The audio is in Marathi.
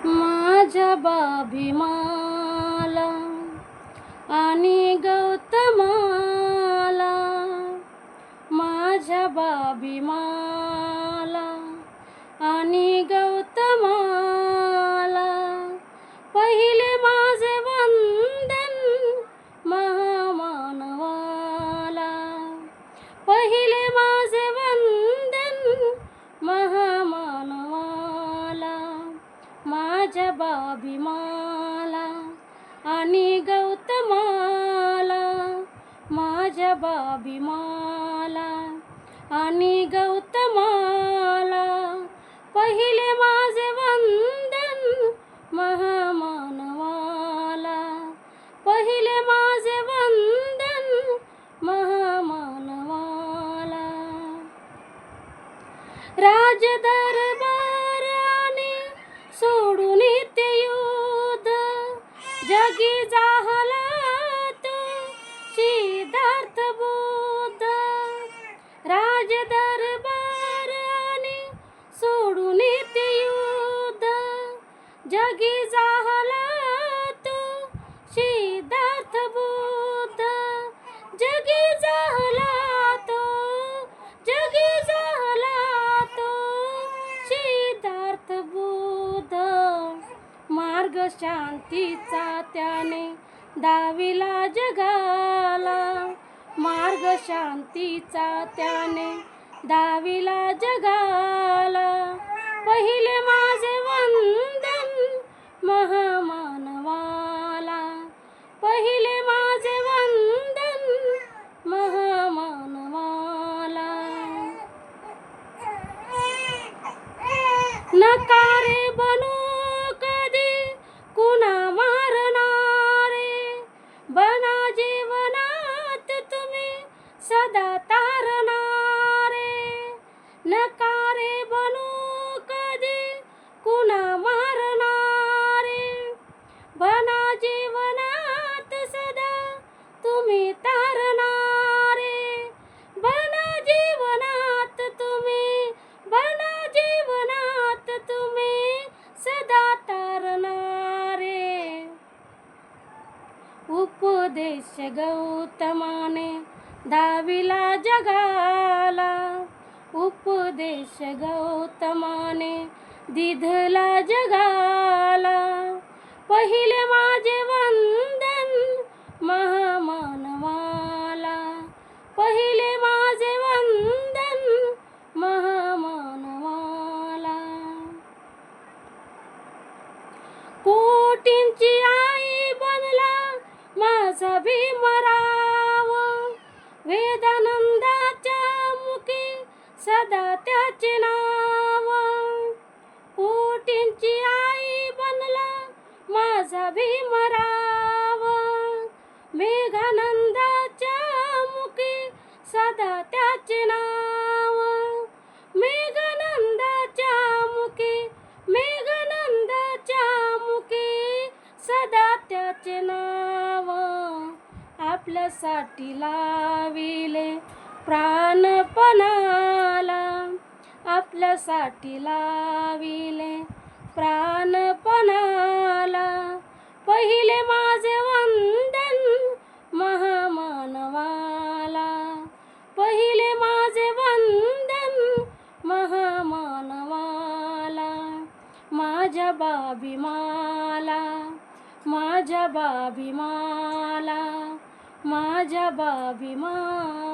माझ्या बाभीमाला आणि गौतमाला, माझ्या बाभीमाला आणि गौतमाला, पहिले माझे वंदन महामानवाला, पहिले माझे वंदन महामानवाला, माझ्या बाभीमाला आणि गौतमाला, माझ्या बाभीमाला आणि गौतमाला, पहिले माझे वंदन महामानवाला, पहिले माझे वंदन महामानवाला. राजदरबाराने सोडून ते युद्ध, जगी जाहला तो सिद्धार्थ बुद्ध. राजदरबाराने सोडून ते युद्ध, जगी जाहला तो सिद्धार्थ बुद्ध. जगी जाहला तो, जगी जाहला तो सिद्धार्थ बुद्ध. मार्ग शांतीचा त्याने दाविला जगाला, मार्ग शांतीचा त्याने दाविला जगाला, पहिले माझे वंदन महामानवाला, पहिले माझे वंदन महामानवाला. नकारे बनू कधी कुणा मारणारे, बना जीवनात तुम्ही सदा तारणारे. नकारे बनू कधी कुणा मारणारे, बना जीवनात सदा तुम्ही तारणारे. बना जीवनात तुम्ही, बना जीवनात तुम्ही सदा तारणारे. उपदेश गौतमाने दाविला जगाला, उपदेश गौतमाने दिधला जगाला, पहिले माझे वंदन महामानवाला, पहिले माझे वंदन महामानवाला. कोटींची आई बनला माझा भीमराव, वेदानंदाच्या मुखी सदा त्याचे नाव. कोटींची आई बनला माझा भीमराव, मेघानंदाच्या मुखी सदा त्याचे नाव. मेघानंदाच्या मुखी, मेघानंदाच्या मुखी सदा त्याचे नाव. आपल्यासाठी लाविले प्राणपणाला, आपल्यासाठी लाविले प्राणपणाला, पहिले माझे वंदन महामानवाला, पहिले माझे वंदन महामानवाला. माझ्या बाभीमाला, माझ्या बाभीमाला, माझ्या बाभीमाला.